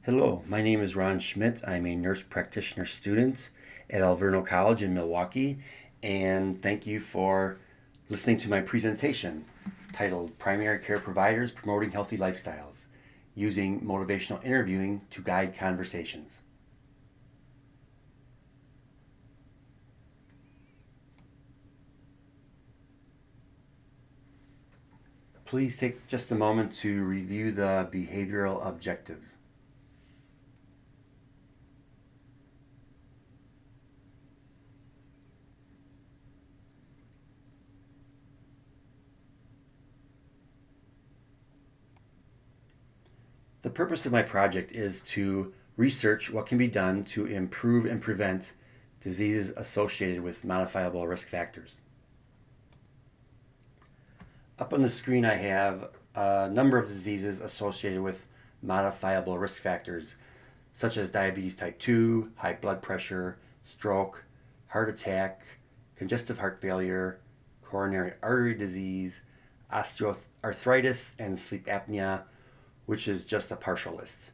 Hello, my name is Ron Schmidt. I'm a nurse practitioner student at Alverno College in Milwaukee, and thank you for listening to my presentation titled Primary Care Providers Promoting Healthy Lifestyles, Using Motivational Interviewing to Guide Conversations. Please take just a moment to review the behavioral objectives. The purpose of my project is to research what can be done to improve and prevent diseases associated with modifiable risk factors. Up on the screen, I have a number of diseases associated with modifiable risk factors, such as diabetes type 2, high blood pressure, stroke, heart attack, congestive heart failure, coronary artery disease, osteoarthritis, and sleep apnea, which is just a partial list.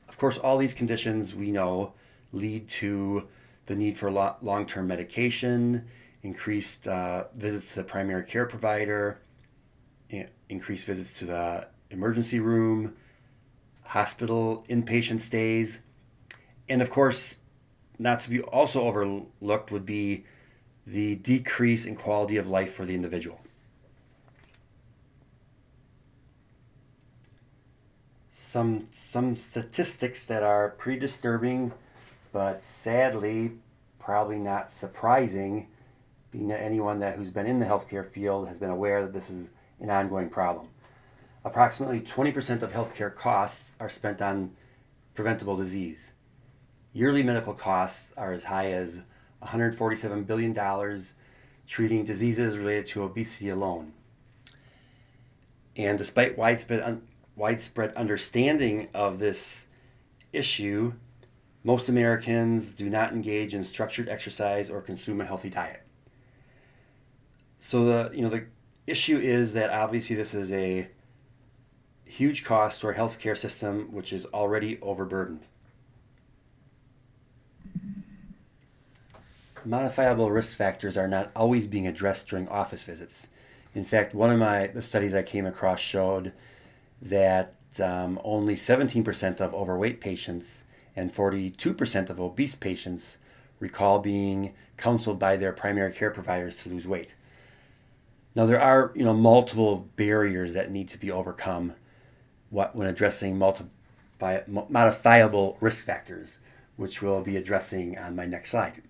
Of course, all these conditions we know lead to the need for long-term medication, increased visits to the primary care provider, increased visits to the emergency room, hospital inpatient stays, and of course, not to be also overlooked would be the decrease in quality of life for the individual. Some statistics that are pretty disturbing, but sadly probably not surprising, being that anyone who's been in the healthcare field has been aware that this is an ongoing problem. Approximately 20% of healthcare costs are spent on preventable disease. Yearly medical costs are as high as $147 billion treating diseases related to obesity alone. And despite widespread understanding of this issue, most Americans do not engage in structured exercise or consume a healthy diet. So the issue is that obviously this is a huge cost to our healthcare system, which is already overburdened. Modifiable risk factors are not always being addressed during office visits. In fact, one of the studies I came across showed that only 17% of overweight patients and 42% of obese patients recall being counseled by their primary care providers to lose weight. Now, there are multiple barriers that need to be overcome when addressing modifiable risk factors, which we'll be addressing on my next slide.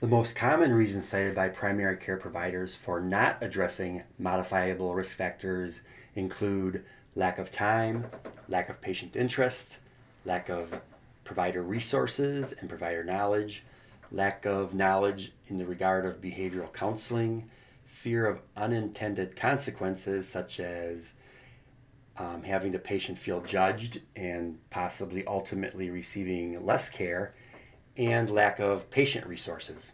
The most common reasons cited by primary care providers for not addressing modifiable risk factors include lack of time, lack of patient interest, lack of provider resources and provider knowledge, lack of knowledge in the regard of behavioral counseling, fear of unintended consequences such as having the patient feel judged and possibly ultimately receiving less care, and lack of patient resources.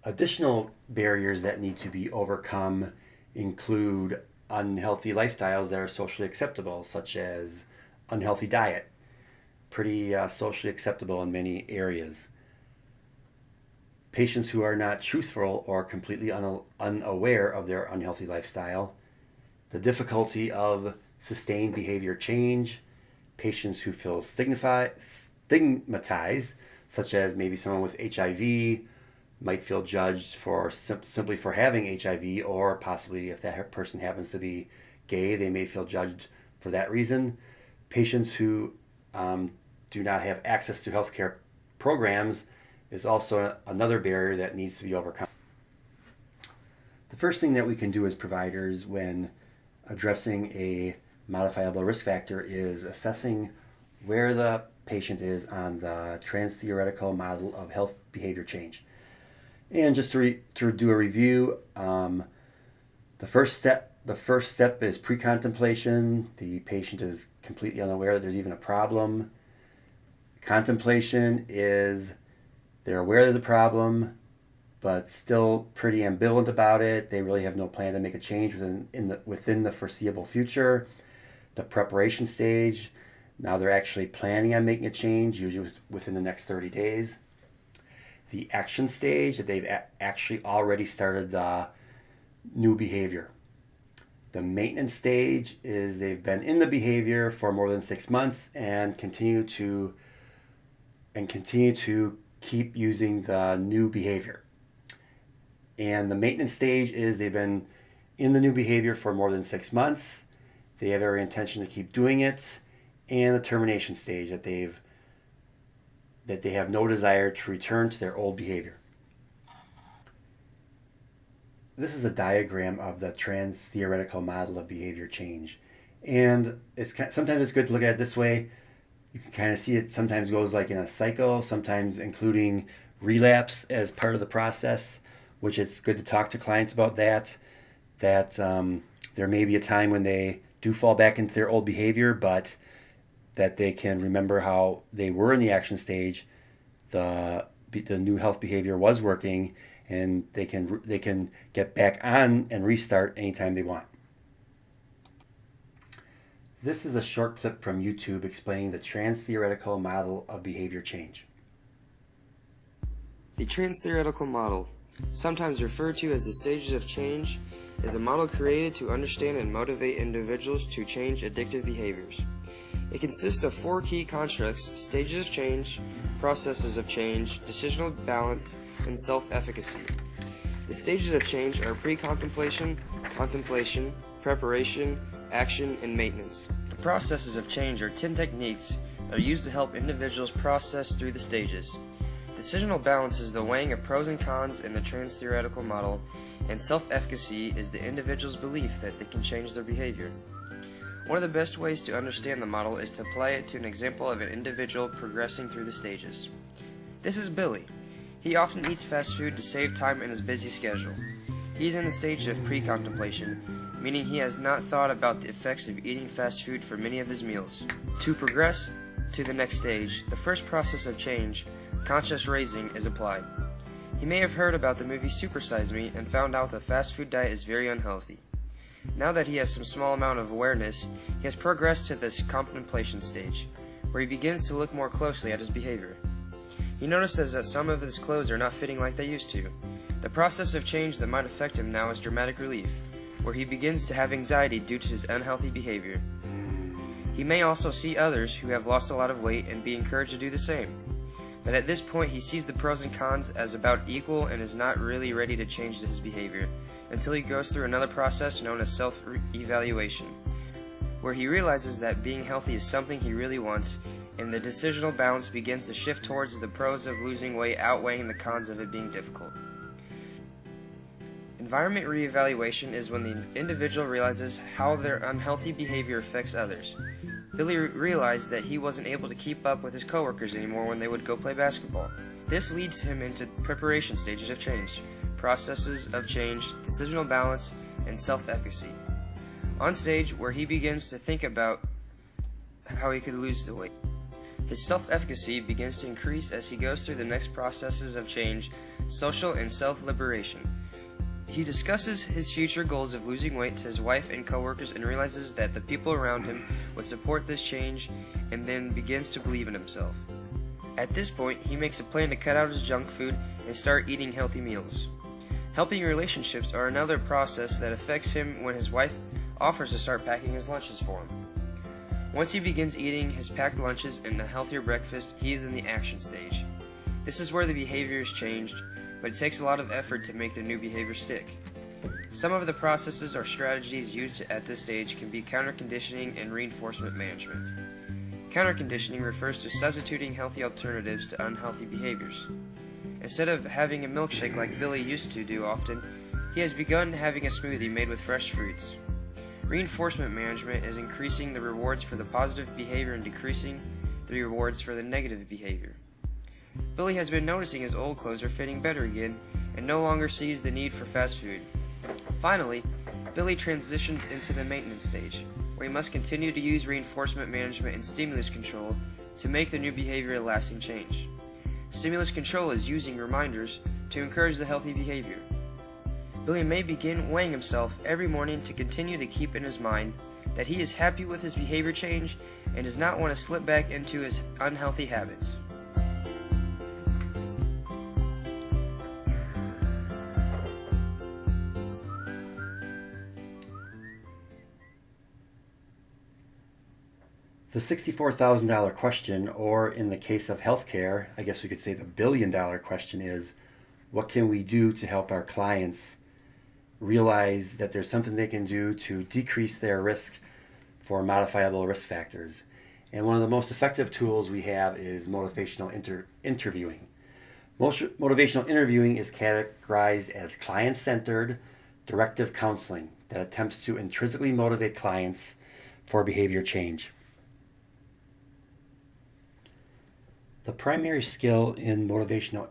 Additional barriers that need to be overcome include unhealthy lifestyles that are socially acceptable, such as unhealthy diet, pretty socially acceptable in many areas. Patients who are not truthful or completely unaware of their unhealthy lifestyle, the difficulty of sustained behavior change, patients who feel stigmatized, such as maybe someone with HIV might feel judged simply for having HIV, or possibly if that person happens to be gay, they may feel judged for that reason. Patients who do not have access to healthcare programs is also another barrier that needs to be overcome. The first thing that we can do as providers when addressing a modifiable risk factor is assessing where the patient is on the trans-theoretical model of health behavior change. And just to do a review, the first step is pre-contemplation. The patient is completely unaware that there's even a problem. Contemplation is they're aware there's a problem, but still pretty ambivalent about it. They really have no plan to make a change within the foreseeable future. The preparation stage, now they're actually planning on making a change, usually within the next 30 days. The action stage, that they've actually already started the new behavior. The maintenance stage is they've been in the behavior for more than 6 months and continue to keep using the new behavior. And the maintenance stage is they've been in the new behavior for more than 6 months. They have every intention to keep doing it. And the termination stage, that they have no desire to return to their old behavior. This is a diagram of the trans-theoretical model of behavior change. And sometimes it's good to look at it this way. You can kind of see it sometimes goes like in a cycle, sometimes including relapse as part of the process, which it's good to talk to clients about that there may be a time when they do fall back into their old behavior, but that they can remember how they were in the action stage, the new health behavior was working, and they can get back on and restart anytime they want. This is a short clip from YouTube explaining the trans-theoretical model of behavior change. The trans-theoretical model, sometimes referred to as the stages of change, is a model created to understand and motivate individuals to change addictive behaviors. It consists of 4 key constructs: stages of change, processes of change, decisional balance, and self-efficacy. The stages of change are pre-contemplation, contemplation, preparation, action, and maintenance. The processes of change are 10 techniques that are used to help individuals process through the stages. Decisional balance is the weighing of pros and cons in the trans-theoretical model, and self-efficacy is the individual's belief that they can change their behavior. One of the best ways to understand the model is to apply it to an example of an individual progressing through the stages. This is Billy. He often eats fast food to save time in his busy schedule. He is in the stage of pre-contemplation, meaning he has not thought about the effects of eating fast food for many of his meals. To progress to the next stage, the first process of change, conscious raising, is applied. He may have heard about the movie Super Size Me and found out that fast food diet is very unhealthy. Now that he has some small amount of awareness, he has progressed to this contemplation stage, where he begins to look more closely at his behavior. He notices that some of his clothes are not fitting like they used to. The process of change that might affect him now is dramatic relief, where he begins to have anxiety due to his unhealthy behavior. He may also see others who have lost a lot of weight and be encouraged to do the same. But at this point he sees the pros and cons as about equal and is not really ready to change his behavior until he goes through another process known as self-evaluation, where he realizes that being healthy is something he really wants, and the decisional balance begins to shift towards the pros of losing weight outweighing the cons of it being difficult. Environment reevaluation is when the individual realizes how their unhealthy behavior affects others. Billy realized that he wasn't able to keep up with his coworkers anymore when they would go play basketball. This leads him into preparation stages of change, processes of change, decisional balance, and self-efficacy. On stage, where he begins to think about how he could lose the weight. His self-efficacy begins to increase as he goes through the next processes of change, social and self-liberation. He discusses his future goals of losing weight to his wife and coworkers and realizes that the people around him would support this change, and then begins to believe in himself. At this point, he makes a plan to cut out his junk food and start eating healthy meals. Helping relationships are another process that affects him when his wife offers to start packing his lunches for him. Once he begins eating his packed lunches and a healthier breakfast, he is in the action stage. This is where the behavior is changed, but it takes a lot of effort to make the new behavior stick. Some of the processes or strategies used at this stage can be counter-conditioning and reinforcement management. Counter-conditioning refers to substituting healthy alternatives to unhealthy behaviors. Instead of having a milkshake like Billy used to do often, he has begun having a smoothie made with fresh fruits. Reinforcement management is increasing the rewards for the positive behavior and decreasing the rewards for the negative behavior. Billy has been noticing his old clothes are fitting better again and no longer sees the need for fast food. Finally, Billy transitions into the maintenance stage, where he must continue to use reinforcement management and stimulus control to make the new behavior a lasting change. Stimulus control is using reminders to encourage the healthy behavior. Billy may begin weighing himself every morning to continue to keep in his mind that he is happy with his behavior change and does not want to slip back into his unhealthy habits. The $64,000 question, or in the case of healthcare, I guess we could say the billion-dollar question is, what can we do to help our clients realize that there's something they can do to decrease their risk for modifiable risk factors? And one of the most effective tools we have is motivational interviewing. Motivational interviewing is categorized as client-centered directive counseling that attempts to intrinsically motivate clients for behavior change. The primary skill in motivational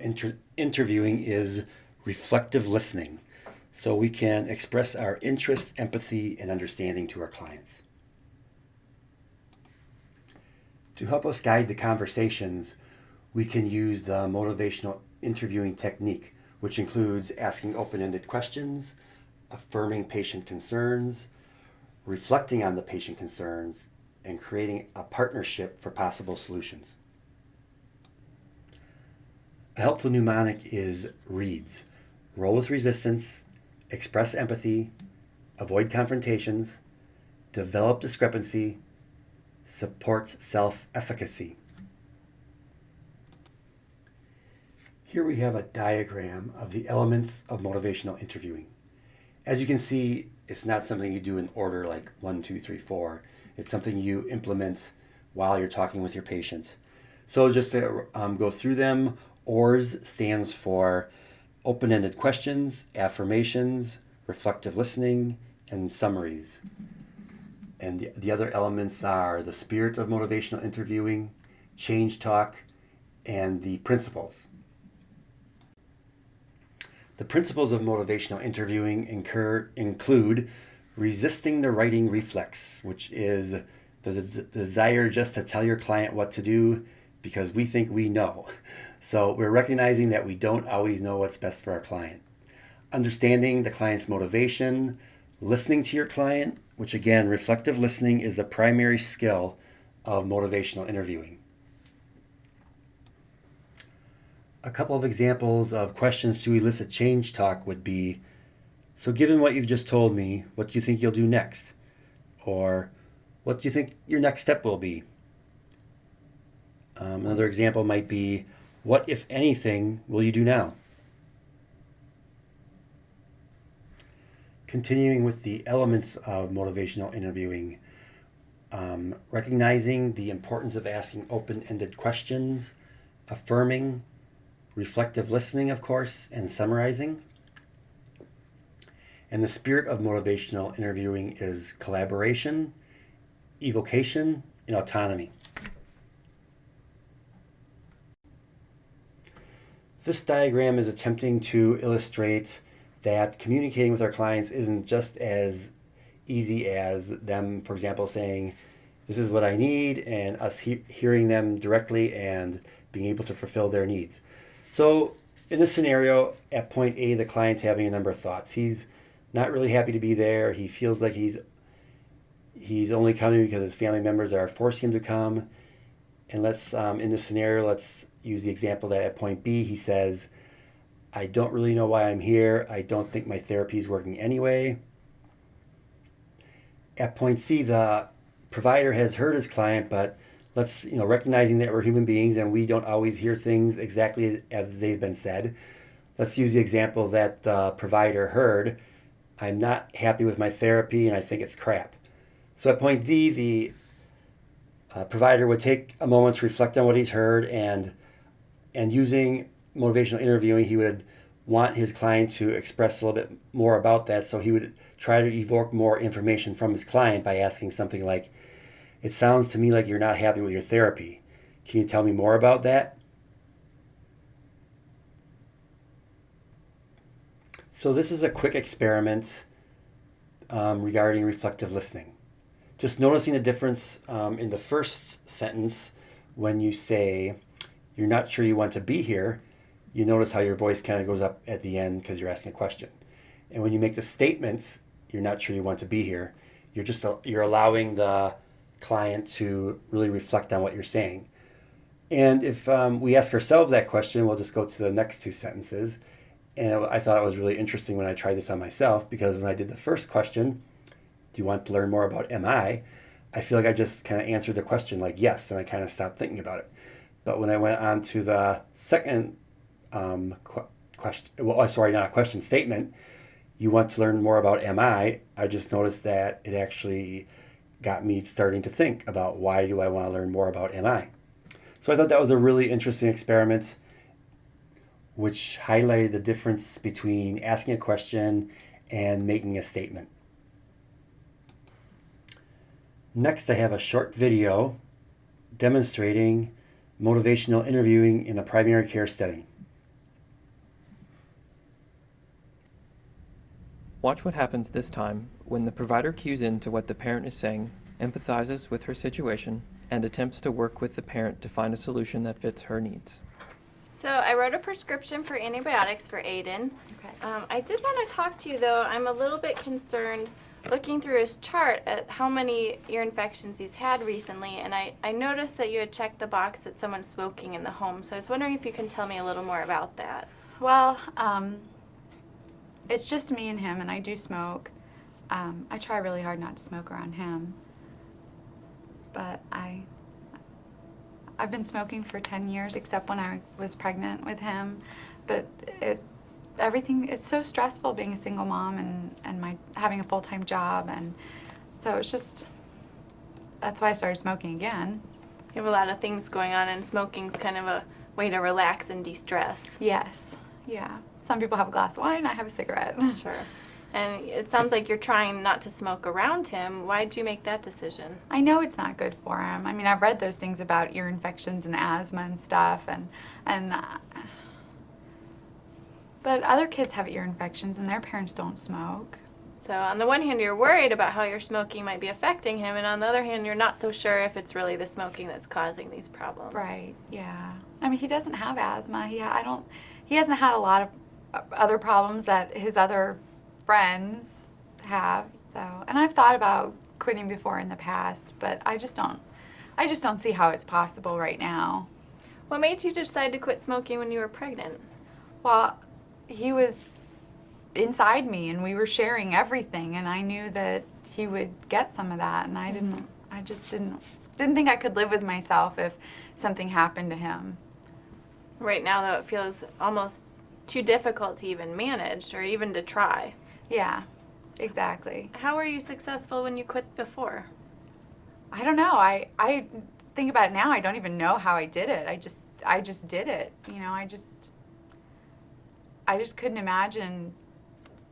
interviewing is reflective listening, so we can express our interest, empathy, and understanding to our clients. To help us guide the conversations, we can use the motivational interviewing technique, which includes asking open-ended questions, affirming patient concerns, reflecting on the patient concerns, and creating a partnership for possible solutions. A helpful mnemonic is READS. Roll with resistance, express empathy, avoid confrontations, develop discrepancy, support self-efficacy. Here we have a diagram of the elements of motivational interviewing. As you can see, it's not something you do in order like 1, 2, 3, 4. It's something you implement while you're talking with your patient. So just to go through them, ORS stands for open-ended questions, affirmations, reflective listening, and summaries. And the other elements are the spirit of motivational interviewing, change talk, and the principles. The principles of motivational interviewing include resisting the writing reflex, which is the desire just to tell your client what to do because we think we know. So we're recognizing that we don't always know what's best for our client. Understanding the client's motivation, listening to your client, which again, reflective listening is the primary skill of motivational interviewing. A couple of examples of questions to elicit change talk would be, so given what you've just told me, what do you think you'll do next? Or what do you think your next step will be? Another example might be, what, if anything, will you do now? Continuing with the elements of motivational interviewing, recognizing the importance of asking open-ended questions, affirming, reflective listening, of course, and summarizing. And the spirit of motivational interviewing is collaboration, evocation, and autonomy. This diagram is attempting to illustrate that communicating with our clients isn't just as easy as them, for example, saying, this is what I need, and us hearing them directly and being able to fulfill their needs. So in this scenario, at point A, the client's having a number of thoughts. He's not really happy to be there. He feels like he's only coming because his family members are forcing him to come. And let's, in this scenario, let's use the example that at point B, he says, I don't really know why I'm here. I don't think my therapy is working anyway. At point C, the provider has heard his client, but recognizing that we're human beings and we don't always hear things exactly as they've been said. Let's use the example that the provider heard. I'm not happy with my therapy and I think it's crap. So at point D, the provider would take a moment to reflect on what he's heard, and using motivational interviewing, he would want his client to express a little bit more about that. So he would try to evoke more information from his client by asking something like, it sounds to me like you're not happy with your therapy. Can you tell me more about that? So this is a quick experiment regarding reflective listening. Just noticing the difference in the first sentence when you say, you're not sure you want to be here. you notice how your voice kind of goes up at the end because you're asking a question. And when you make the statements, you're not sure you want to be here. You're allowing the client to really reflect on what you're saying. And if we ask ourselves that question, we'll just go to the next two sentences. And I thought it was really interesting when I tried this on myself, because when I did the first question, do you want to learn more about MI? I feel like I just kind of answered the question like yes, and I kind of stopped thinking about it. But when I went on to the second question, well, sorry, not a question, statement, you want to learn more about MI, I just noticed that it actually got me starting to think about why do I want to learn more about MI. So I thought that was a really interesting experiment, which highlighted the difference between asking a question and making a statement. Next, I have a short video demonstrating motivational interviewing in a primary care setting. Watch what happens this time when the provider cues in to what the parent is saying, empathizes with her situation, and attempts to work with the parent to find a solution that fits her needs. So I wrote a prescription for antibiotics for Aiden. Okay. I did want to talk to you though. I'm a little bit concerned looking through his chart at how many ear infections he's had recently, and I noticed that you had checked the box that someone's smoking in the home. So I was wondering if you can tell me a little more about that. Well, it's just me and him, and I do smoke. I try really hard not to smoke around him, but I've been smoking for 10 years, except when I was pregnant with him. But it's so stressful being a single mom and having a full-time job, and so that's why I started smoking again. You have a lot of things going on, and smoking's kind of a way to relax and de-stress. Yes, yeah. Some people have a glass of wine, I have a cigarette. Sure. And it sounds like you're trying not to smoke around him. Why'd you make that decision? I know it's not good for him. I mean, I've read those things about ear infections and asthma and stuff, but other kids have ear infections and their parents don't smoke. So on the one hand, you're worried about how your smoking might be affecting him, and on the other hand, you're not so sure if it's really the smoking that's causing these problems. Right, yeah. I mean, he doesn't have asthma. He hasn't had a lot of other problems that his other friends have. So, and I've thought about quitting before in the past, but I just don't see how it's possible right now. What made you decide to quit smoking when you were pregnant? Well, he was inside me and we were sharing everything, and I knew that he would get some of that, and I just didn't think I could live with myself if something happened to him. Right now, though, it feels almost too difficult to even manage or even to try. Yeah, exactly. How were you successful when you quit before? I don't know. I think about it now, I don't even know how I did it. I just did it. You know, I just couldn't imagine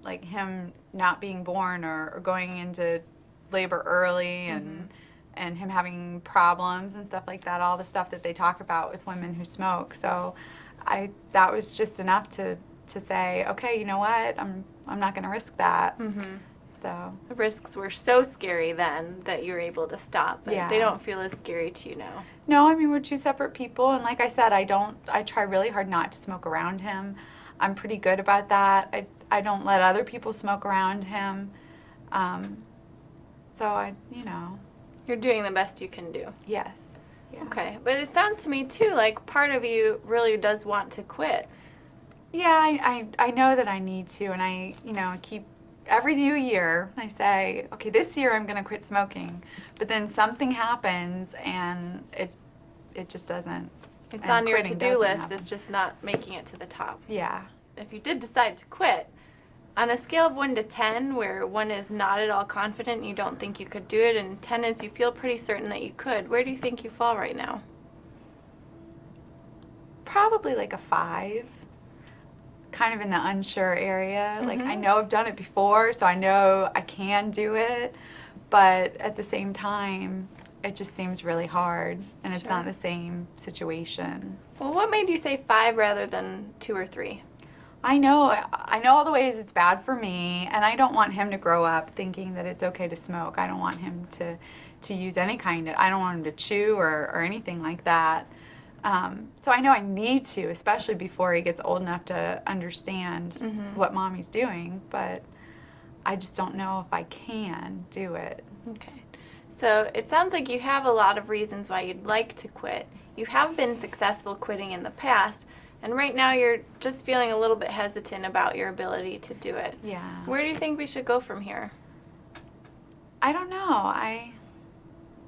like him not being born or going into labor early and him having problems and stuff like that, all the stuff that they talk about with women who smoke. So that was just enough to say, okay, you know what, I'm not going to risk that. So the risks were so scary then that you're able to stop. Yeah. They don't feel as scary to you now. No, I mean, we're two separate people, and like I said, I try really hard not to smoke around him. I'm pretty good about that. I don't let other people smoke around him. So You're doing the best you can do. yes. Yeah. Okay, but it sounds to me too like part of you really does want to quit. Yeah, I know that I need to, and I keep, every new year I say, okay, this year I'm going to quit smoking, but then something happens and it just doesn't. It's and on your quitting to-do doesn't list, happen. it's just not making it to the top. Yeah. If you did decide to quit, on a scale of 1 to 10, where 1 is not at all confident, you don't think you could do it, and 10 is you feel pretty certain that you could, where do you think you fall right now? Probably like a 5. Kind of in the unsure area. Like, I know I've done it before, so I know I can do it, but at the same time, it just seems really hard, and it's not the same situation. Well, what made you say 5 rather than 2 or 3? I know all the ways it's bad for me, and I don't want him to grow up thinking that it's okay to smoke. I don't want him to use any kind of, I don't want him to chew or anything like that. So I know I need to, especially before he gets old enough to understand what mommy's doing, but I just don't know if I can do it. Okay. So it sounds like you have a lot of reasons why you'd like to quit. You have been successful quitting in the past, and right now you're just feeling a little bit hesitant about your ability to do it. Yeah. Where do you think we should go from here? I don't know.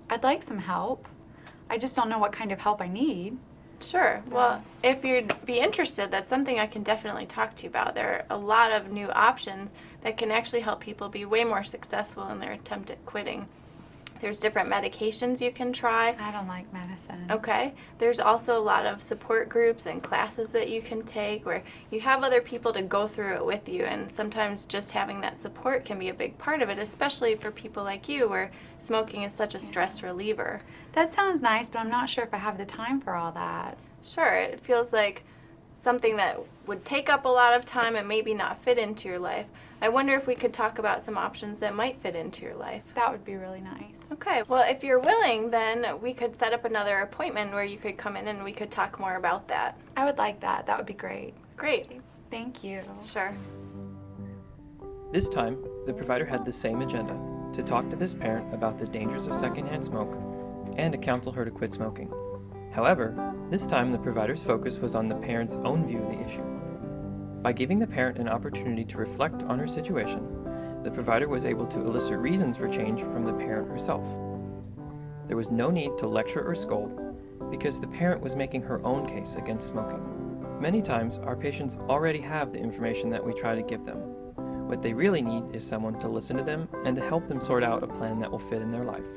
I'd like some help. I just don't know what kind of help I need. Sure. So- Well, if you'd be interested, that's something I can definitely talk to you about. There are a lot of new options that can actually help people be way more successful in their attempt at quitting. There's different medications you can try. I don't like medicine. Okay. There's also a lot of support groups and classes that you can take where you have other people to go through it with you, and sometimes just having that support can be a big part of it, especially for people like you where smoking is such a stress reliever. That sounds nice, but I'm not sure if I have the time for all that. Sure, it feels like something that would take up a lot of time and maybe not fit into your life. I wonder if we could talk about some options that might fit into your life. That would be really nice. Okay, well, if you're willing, then we could set up another appointment where you could come in and we could talk more about that. I would like that. That would be great. Great. Thank you. Sure. This time, the provider had the same agenda, to talk to this parent about the dangers of secondhand smoke and to counsel her to quit smoking. However, this time the provider's focus was on the parent's own view of the issue. By giving the parent an opportunity to reflect on her situation, the provider was able to elicit reasons for change from the parent herself. There was no need to lecture or scold, because the parent was making her own case against smoking. Many times, our patients already have the information that we try to give them. What they really need is someone to listen to them and to help them sort out a plan that will fit in their life.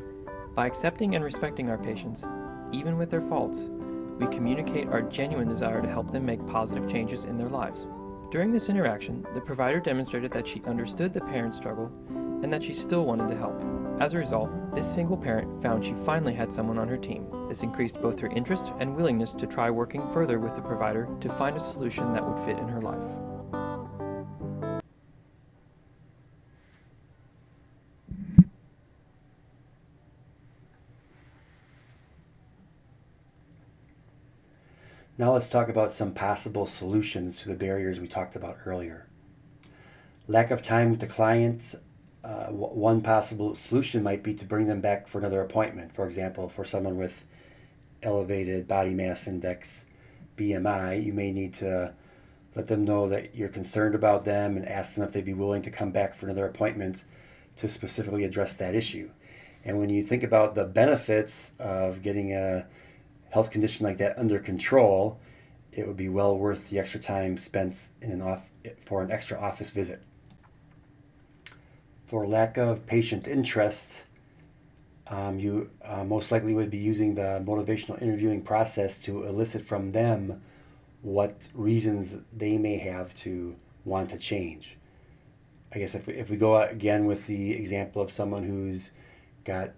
By accepting and respecting our patients, even with their faults, we communicate our genuine desire to help them make positive changes in their lives. During this interaction, the provider demonstrated that she understood the parent's struggle and that she still wanted to help. As a result, this single parent found she finally had someone on her team. This increased both her interest and willingness to try working further with the provider to find a solution that would fit in her life. Now let's talk about some possible solutions to the barriers we talked about earlier. Lack of time with the client. One possible solution might be to bring them back for another appointment. For example, for someone with elevated body mass index, BMI, you may need to let them know that you're concerned about them and ask them if they'd be willing to come back for another appointment to specifically address that issue. And when you think about the benefits of getting a health condition like that under control, it would be well worth the extra time spent for an extra office visit. For lack of patient interest, you most likely would be using the motivational interviewing process to elicit from them what reasons they may have to want to change. I guess if we go again with the example of someone who's got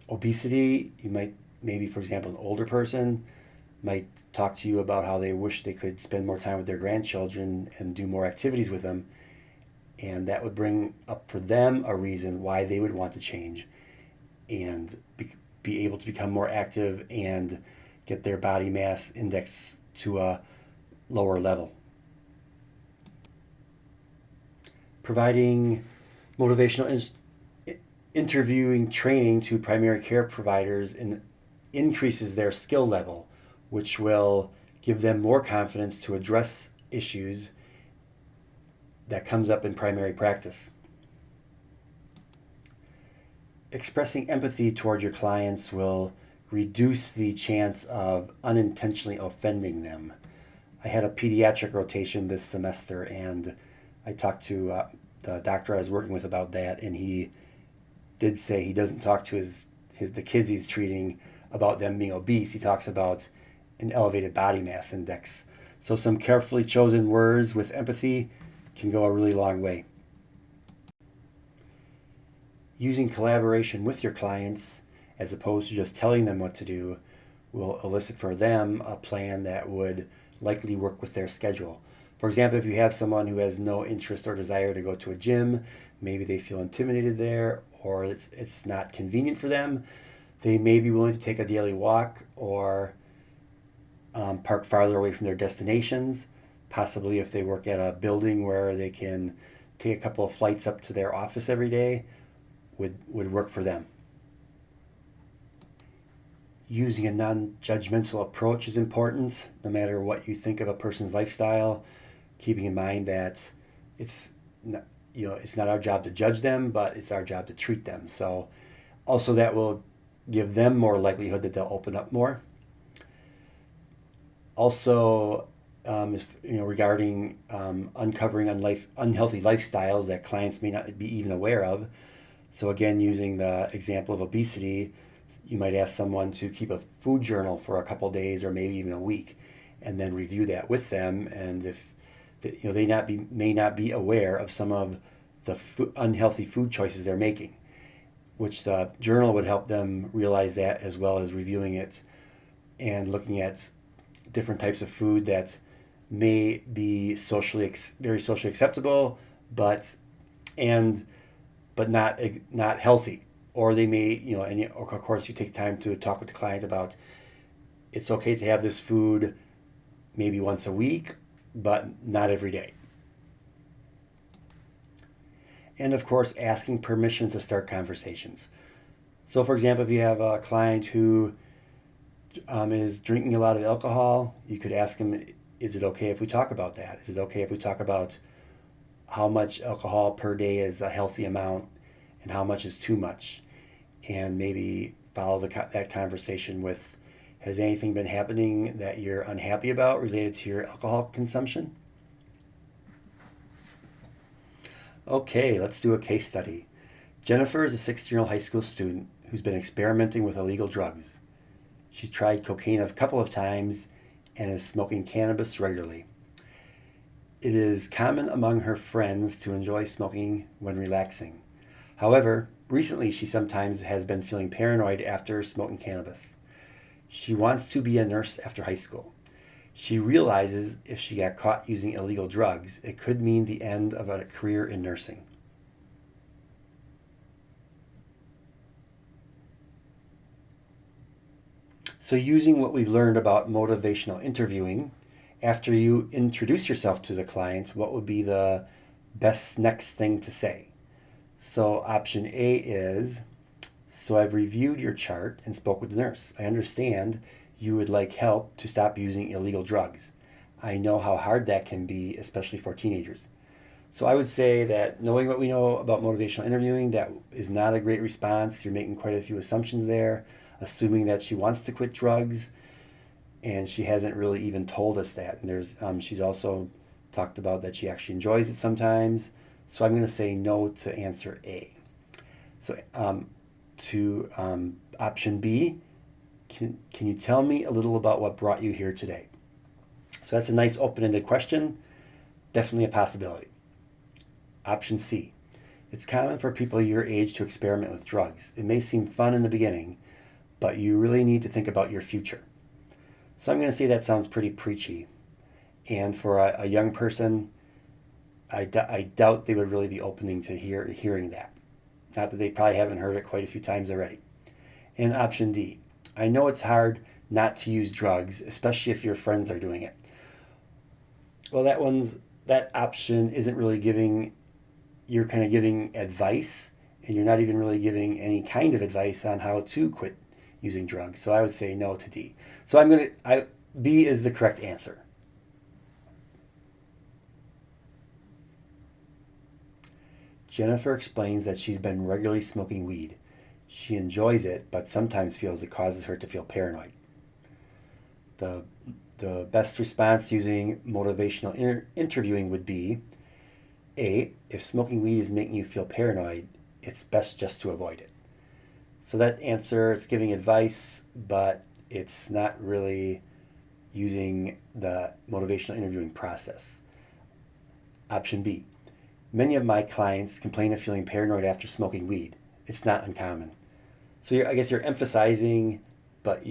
obesity, you might maybe, for example, an older person might talk to you about how they wish they could spend more time with their grandchildren and do more activities with them. And that would bring up for them a reason why they would want to change and be able to become more active and get their body mass index to a lower level. Providing motivational interviewing training to primary care providers increases their skill level, which will give them more confidence to address issues that comes up in primary practice. Expressing empathy toward your clients will reduce the chance of unintentionally offending them. I had a pediatric rotation this semester, and I talked to the doctor I was working with about that, and he did say he doesn't talk to the kids he's treating about them being obese. He talks about an elevated body mass index. So some carefully chosen words with empathy can go a really long way. Using collaboration with your clients as opposed to just telling them what to do will elicit for them a plan that would likely work with their schedule. For example, if you have someone who has no interest or desire to go to a gym, maybe they feel intimidated there, or it's not convenient for them, they may be willing to take a daily walk or park farther away from their destinations. Possibly if they work at a building where they can take a couple of flights up to their office every day, would work for them. Using a non-judgmental approach is important, no matter what you think of a person's lifestyle. Keeping in mind that it's not our job to judge them, but it's our job to treat them. So also that will give them more likelihood that they'll open up more. Also, regarding uncovering unhealthy lifestyles that clients may not be even aware of. So again, using the example of obesity, you might ask someone to keep a food journal for a couple days or maybe even a week, and then review that with them. And if they may not be aware of some of the unhealthy food choices they're making, which the journal would help them realize that, as well as reviewing it and looking at different types of food that may be very socially acceptable, but not healthy. Or they may, and of course you take time to talk with the client about it's okay to have this food maybe once a week, but not every day. And of course, asking permission to start conversations. So for example, if you have a client who is drinking a lot of alcohol, you could ask them, is it okay if we talk about that? Is it okay if we talk about how much alcohol per day is a healthy amount and how much is too much? And maybe follow that conversation with, has anything been happening that you're unhappy about related to your alcohol consumption? Okay, let's do a case study. Jennifer is a 16-year-old high school student who's been experimenting with illegal drugs. She's tried cocaine a couple of times and is smoking cannabis regularly. It is common among her friends to enjoy smoking when relaxing. However, recently she sometimes has been feeling paranoid after smoking cannabis. She wants to be a nurse after high school. She realizes if she got caught using illegal drugs, it could mean the end of a career in nursing. So using what we've learned about motivational interviewing, after you introduce yourself to the client, what would be the best next thing to say? So option A is, so I've reviewed your chart and spoke with the nurse. I understand you would like help to stop using illegal drugs. I know how hard that can be, especially for teenagers. So I would say that knowing what we know about motivational interviewing, that is not a great response. You're making quite a few assumptions there, assuming that she wants to quit drugs, and she hasn't really even told us that. And she's also talked about that she actually enjoys it sometimes. So I'm going to say no to answer A. So to option B, can you tell me a little about what brought you here today? So that's a nice open-ended question. Definitely a possibility. Option C, it's common for people your age to experiment with drugs. It may seem fun in the beginning, but you really need to think about your future. So I'm going to say that sounds pretty preachy. And for a young person, I doubt they would really be opening to hearing that. Not that they probably haven't heard it quite a few times already. And option D, I know it's hard not to use drugs, especially if your friends are doing it. Well, that option isn't really giving, you're kind of giving advice, and you're not even really giving any kind of advice on how to quit using drugs. So I would say no to D. So B is the correct answer. Jennifer explains that she's been regularly smoking weed. She enjoys it, but sometimes feels it causes her to feel paranoid. The best response using motivational interviewing would be, A, if smoking weed is making you feel paranoid, it's best just to avoid it. So that answer, it's giving advice, but it's not really using the motivational interviewing process. Option B, many of my clients complain of feeling paranoid after smoking weed. It's not uncommon. So I guess you're empathizing, but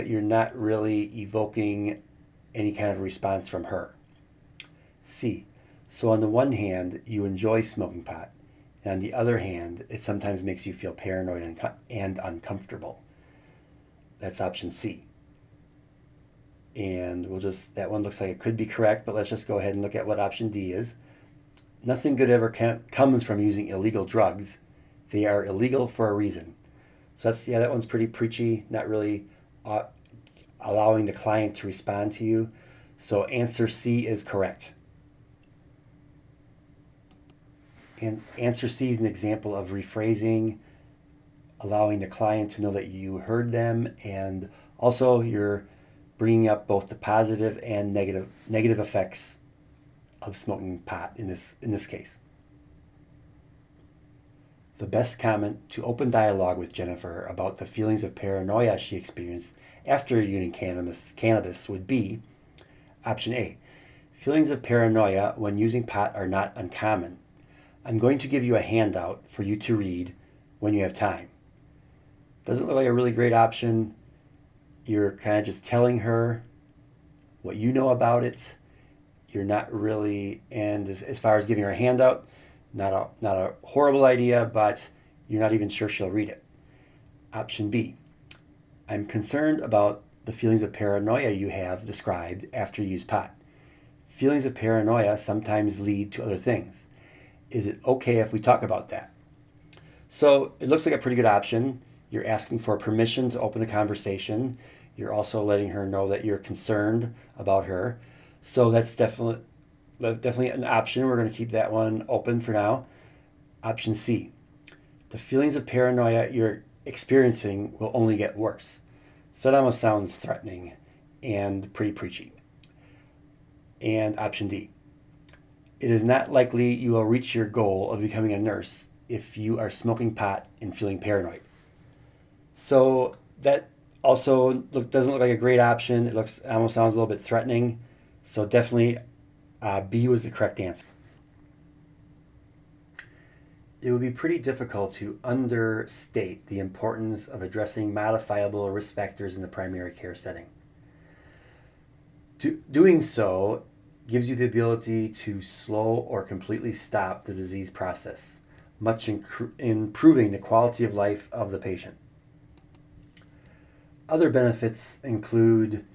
you're not really evoking any kind of response from her. C, so on the one hand, you enjoy smoking pot, and on the other hand, it sometimes makes you feel paranoid and uncomfortable. That's option C. And that one looks like it could be correct, but let's just go ahead and look at what option D is. Nothing good ever comes from using illegal drugs. They are illegal for a reason. So that one's pretty preachy, not really allowing the client to respond to you. So answer C is correct. And answer C is an example of rephrasing, allowing the client to know that you heard them, and also you're bringing up both the positive and negative effects of smoking pot in this case. The best comment to open dialogue with Jennifer about the feelings of paranoia she experienced after using cannabis would be option A. Feelings of paranoia when using pot are not uncommon. I'm going to give you a handout for you to read when you have time. Doesn't look like a really great option. You're kind of just telling her what you know about it. You're not really, and as far as giving her a handout, not a horrible idea, but you're not even sure she'll read it. Option B. I'm concerned about the feelings of paranoia you have described after you use pot. Feelings of paranoia sometimes lead to other things. Is it okay if we talk about that? So it looks like a pretty good option. You're asking for permission to open the conversation. You're also letting her know that you're concerned about her. So that's definitely an option. We're going to keep that one open for now. Option C. The feelings of paranoia you're experiencing will only get worse. So that almost sounds threatening and pretty preachy. And option D. It is not likely you will reach your goal of becoming a nurse if you are smoking pot and feeling paranoid. So that also doesn't look like a great option. It almost sounds a little bit threatening. So definitely B was the correct answer. It would be pretty difficult to understate the importance of addressing modifiable risk factors in the primary care setting. Doing so gives you the ability to slow or completely stop the disease process, much improving the quality of life of the patient. Other benefits include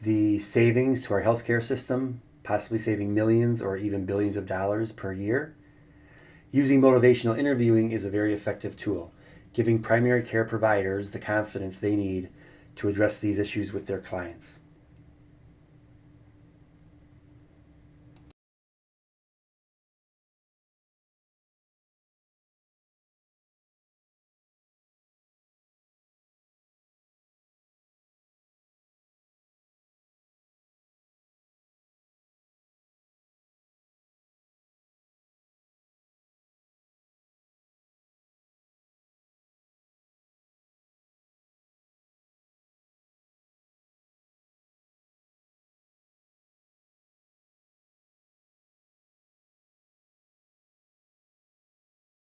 the savings to our healthcare system, possibly saving millions or even billions of dollars per year. Using motivational interviewing is a very effective tool, giving primary care providers the confidence they need to address these issues with their clients.